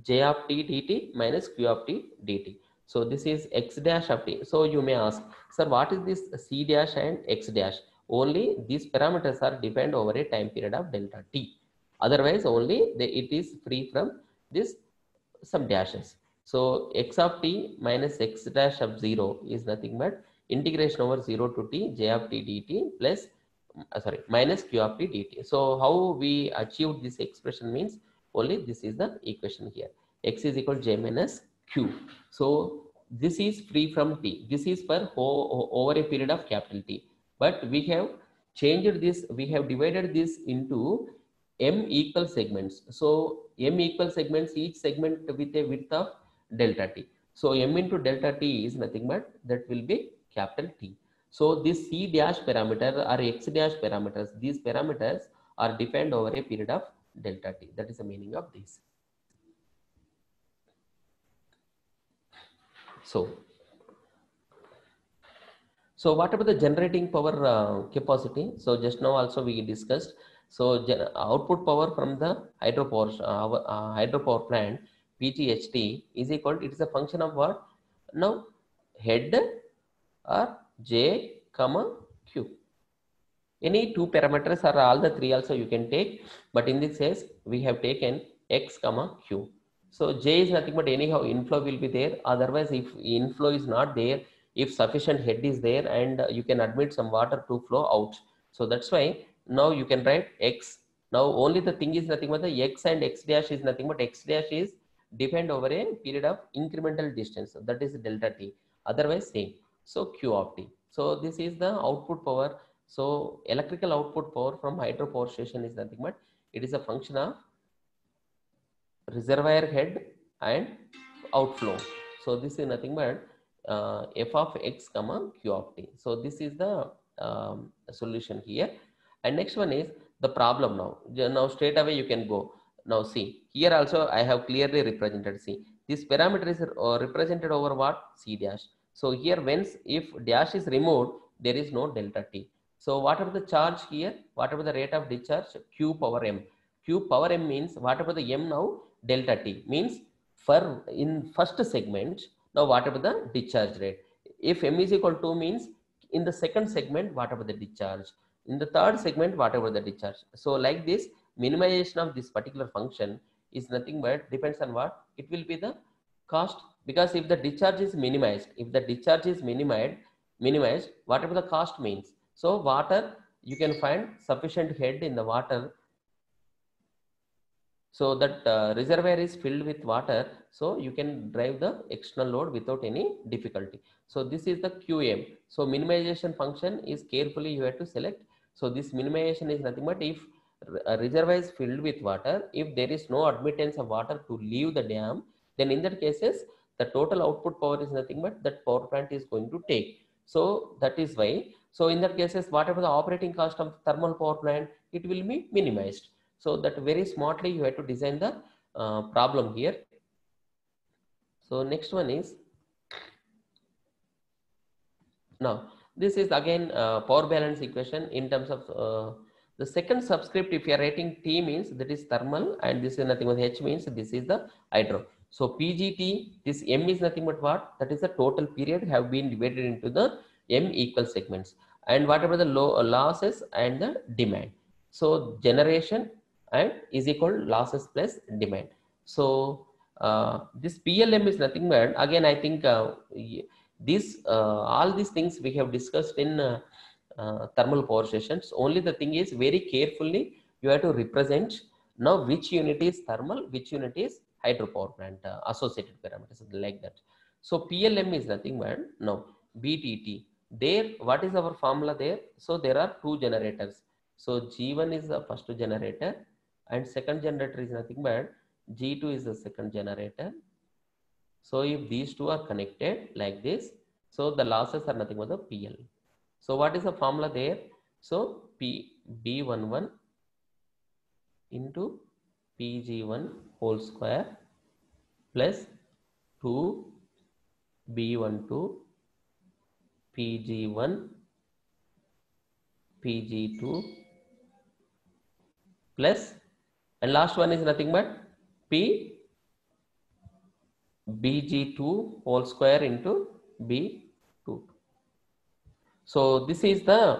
J of T dt minus Q of T dt. So this is X dash of T. So you may ask, sir, what is this C dash and X dash? Only these parameters are defined over a time period of delta T. Otherwise only it is free from this some dashes. So X of T minus X dash of 0 is nothing but integration over 0 to T J of T dt plus minus Q of T dt. So how we achieved this expression means only this is the equation here. X is equal to J minus Q. So this is free from T. This is for over a period of capital T. But we have changed this, we have divided this into M equal segments. So M equal segments, each segment with a width of delta T. So M into delta T is nothing but that will be capital T. So this C dash parameter or X dash parameters, these parameters are defined over a period of delta T. That is the meaning of this. So what about the generating power capacity? So just now also we discussed. So output power from the hydropower plant PGHT is equal to, it is a function of what? Now head or J comma Q. Any two parameters or all the three also you can take, but in this case we have taken x comma q. So J is nothing but anyhow inflow will be there. Otherwise, if inflow is not there, if sufficient head is there, and you can admit some water to flow out. So that's why now you can write x. Now only the thing is nothing but the x and x dash is nothing but x dash is depend over a period of incremental distance. So that is delta t. Otherwise same. So q of t. So this is the output power. So electrical output power from hydro power station is nothing but it is a function of reservoir head and outflow. So this is nothing but f of x comma q of t. So this is the solution here. And next one is the problem now. Now straight away you can go. Now see, here also I have clearly represented. See, this parameter is represented over what? C dash. So here whence if dash is removed, there is no delta t. So whatever the charge here, whatever the rate of discharge, q power m. Q power m means whatever the m now, delta t means for in first segment, now whatever the discharge rate. If m is equal to means in the second segment, whatever the discharge. In the third segment, whatever the discharge. So like this, minimization of this particular function is nothing but depends on what? It will be the cost, because if the discharge is minimized, if the discharge is minimized, whatever the cost means. So water, you can find sufficient head in the water, so that reservoir is filled with water, so you can drive the external load without any difficulty. So this is the QM. So minimization function is carefully you have to select. So this minimization is nothing but if a reservoir is filled with water, if there is no admittance of water to leave the dam, then in that cases the total output power is nothing but that power plant is going to take. So that is why, so in that cases whatever the operating cost of thermal power plant, it will be minimized. So that very smartly you have to design the problem here. So next one is, now this is again power balance equation in terms of the second subscript. If you are writing T means that is thermal, and this is nothing but H means this is the hydro. So PGT, this M is nothing but what? That is the total period have been divided into the M equal segments, and whatever the losses and the demand. So generation and is equal losses plus demand. So this PLM is nothing but again I think this all these things we have discussed in thermal power stations. Only the thing is very carefully you have to represent now which unit is thermal, which unit is hydropower plant associated parameters like that. So PLM is nothing but now BTT. There, what is our formula there? So there are two generators. So G1 is the first generator, and second generator is nothing but G2 is the second generator. So if these two are connected like this, so the losses are nothing but the PL. So what is the formula there? So B11 into PG1 whole square plus 2 B12 PG1 PG2 plus, and last one is nothing but P BG2 whole square into B2. So this is the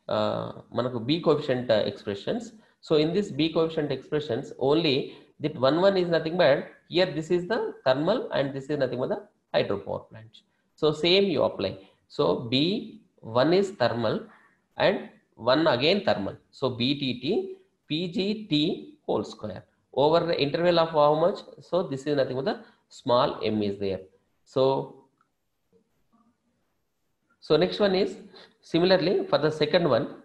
manaku B coefficient expressions. So in this B coefficient expressions, only that one is nothing but here this is the thermal and this is nothing but the hydropower plant. So same you apply. So B1 is thermal and 1 again thermal. So BTT PGT whole square over the interval of how much? So this is nothing but the small m is there. So next one is similarly for the second one.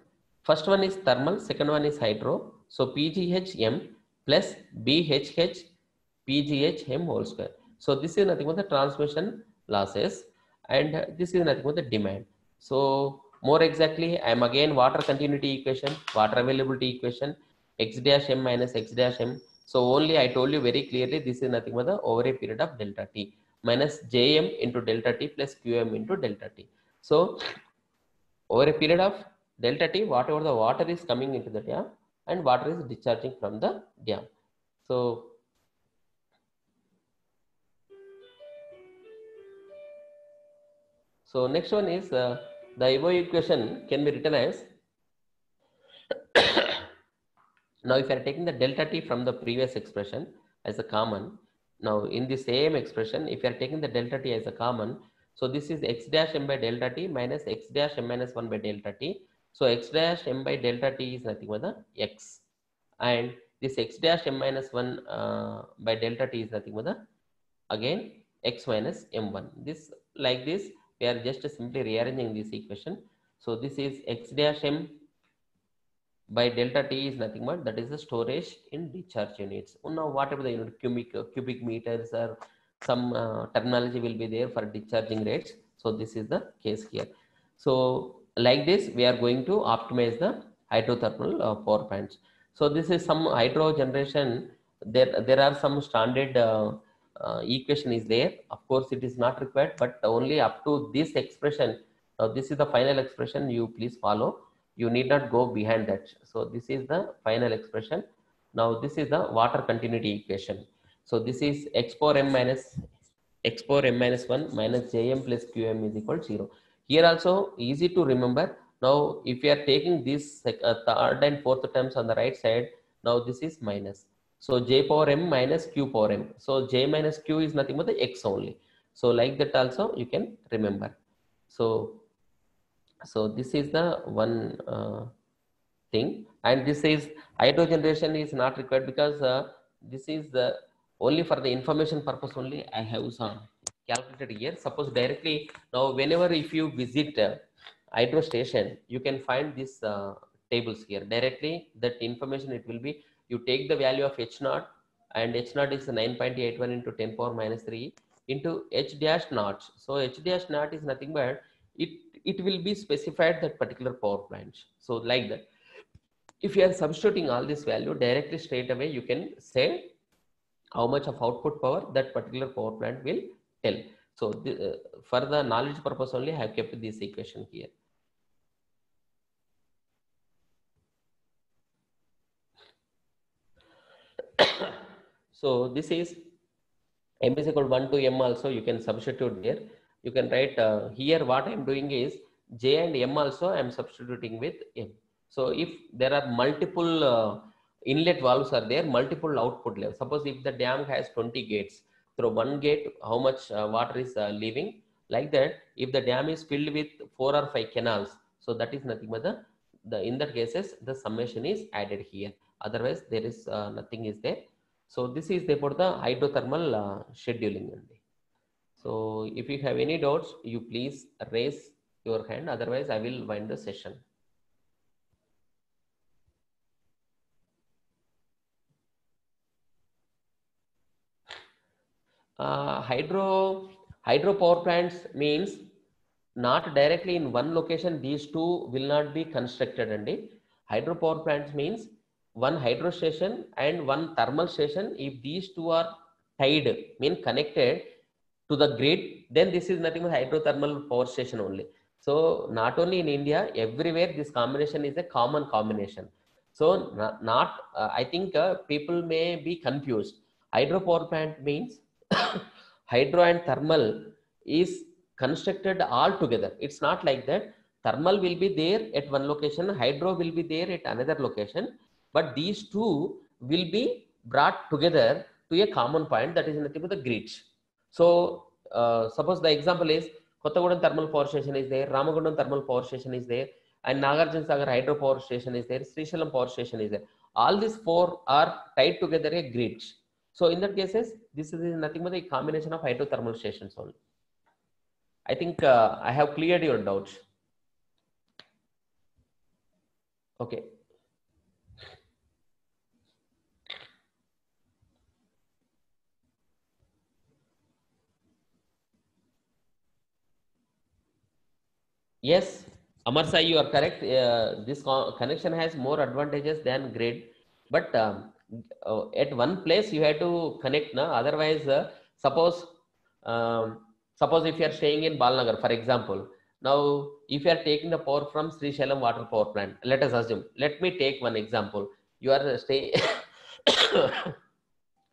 First one is thermal, second one is hydro. So PGHM plus BHH PGHM whole square. So this is nothing but the transmission losses, and this is nothing but the demand. So more exactly, I am again water continuity equation, water availability equation, x dash m minus x dash m. So only I told you very clearly this is nothing but the over a period of delta t minus Jm into delta t plus Qm into delta t. So over a period of delta t, whatever the water is coming into the dam and water is discharging from the dam. So next one is the above equation can be written as Now, if you are taking the delta t from the previous expression as a common, now in the same expression, if you are taking the delta t as a common, so this is x dash m by delta t minus x dash m minus 1 by delta t. So x dash m by delta t is nothing but the x, and this x dash m minus 1 by delta t is nothing but the again x minus m1. This like this, we are just simply rearranging this equation. So this is x dash m by delta T is nothing but that is the storage in discharge units. Now, whatever the unit, cubic meters or some terminology will be there for discharging rates. So this is the case here. So like this, we are going to optimize the hydrothermal power plants. So this is some hydro generation. There are some standard equation is there. Of course, it is not required, but only up to this expression. Now, this is the final expression. You please follow. You need not go behind that. So this is the final expression. Now this is the water continuity equation. So this is x power m minus 1 minus jm plus qm is equal to 0. Here also easy to remember. Now if you are taking this third and fourth terms on the right side, now this is minus. So j power m minus q power m. So j minus q is nothing but the x only. So like that also you can remember. So this is the one thing, and this is hydro generation is not required because this is the only for the information purpose only. I have some calculated here. Suppose directly now, whenever if you visit hydro station, you can find these tables here directly. That information it will be, you take the value of H naught, and H naught is 9.81 into 10 power minus 3 into H dash naught. So H dash naught is nothing but it will be specified that particular power plant. So like that, if you are substituting all this value directly straight away, you can say how much of output power that particular power plant will tell. So for the knowledge purpose only, I have kept this equation here. So this is m is equal to 1 to m also, you can substitute there. You can write here what I am doing is j and m also I am substituting with m. So if there are multiple inlet valves are there, multiple output levels. Suppose if the dam has 20 gates, through one gate how much water is leaving, like that. If the dam is filled with 4 or 5 canals, so that is nothing but the in that cases the summation is added here. Otherwise there is nothing is there. So this is about the hydrothermal scheduling. So if you have any doubts, you please raise your hand. Otherwise, I will wind the session. Hydro power plants means not directly in one location. These two will not be constructed. And hydro power plants means one hydro station and one thermal station. If these two are tied, mean connected to the grid, then this is nothing but hydrothermal power station only. So not only in India, everywhere this combination is a common combination. So I think people may be confused. Hydro power plant means hydro and thermal is constructed all together. It's not like that. Thermal will be there at one location, hydro will be there at another location, but these two will be brought together to a common point, that is nothing but the grid. So suppose the example is Kottagudem thermal power station is there, Ramagundam thermal power station is there, and Nagarjuna Sagar hydro power station is there, Srisailam power station is there. All these four are tied together a grid. So in that cases, this is nothing but a combination of hydrothermal stations only. I think I have cleared your doubts. Okay. Yes, Amar Sai, you are correct. This connection has more advantages than grid, but at one place you have to connect. Na? Otherwise, suppose if you are staying in Balnagar, for example, now if you are taking the power from Srisailam water power plant, let us assume. Let me take one example. You are staying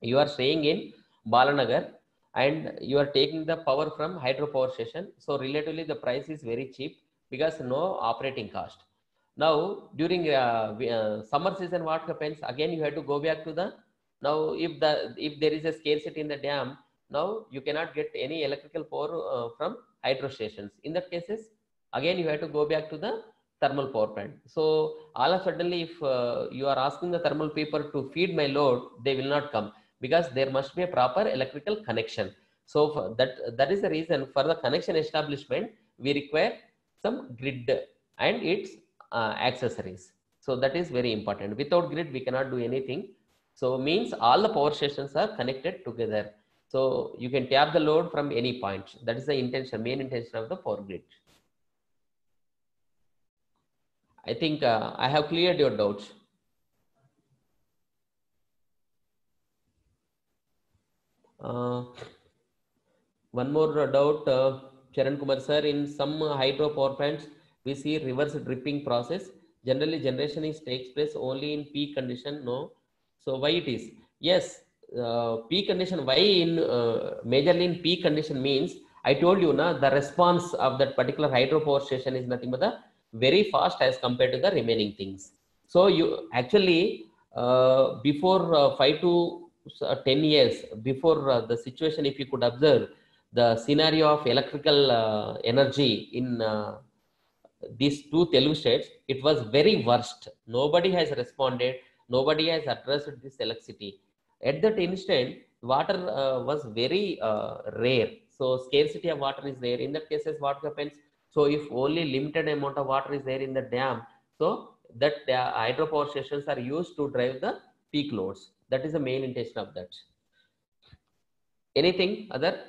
you are staying in Balanagar, and you are taking the power from hydropower station. So relatively the price is very cheap because no operating cost. Now during summer season, what happens? Again, you have to go back to the, now if there is a scarcity in the dam, now you cannot get any electrical power from hydro stations. In that cases, again you have to go back to the thermal power plant. So all of a suddenly, if you are asking the thermal people to feed my load, they will not come, because there must be a proper electrical connection. So for that is the reason for the connection establishment, we require some grid and its accessories. So that is very important. Without grid, we cannot do anything. So means all the power stations are connected together. So you can tap the load from any point. That is the intention, main intention of the power grid. I think I have cleared your doubts. One more doubt, Charan Kumar sir, in some hydro power plants, we see reverse dripping process. Generally, generation takes place only in peak condition. No, so why it is? Yes, peak condition. Why in majorly in peak condition means, I told you na, the response of that particular hydro power station is nothing but the very fast as compared to the remaining things. So you actually before 5 to 10 years before the situation, if you could observe the scenario of electrical energy in these two Telugu states, it was very worst. Nobody has responded. Nobody has addressed this electricity. At that instant, water was very rare. So scarcity of water is there. In that cases, what happens? So if only limited amount of water is there in the dam, so that hydropower stations are used to drive the peak loads. That is the main intention of that. Anything other?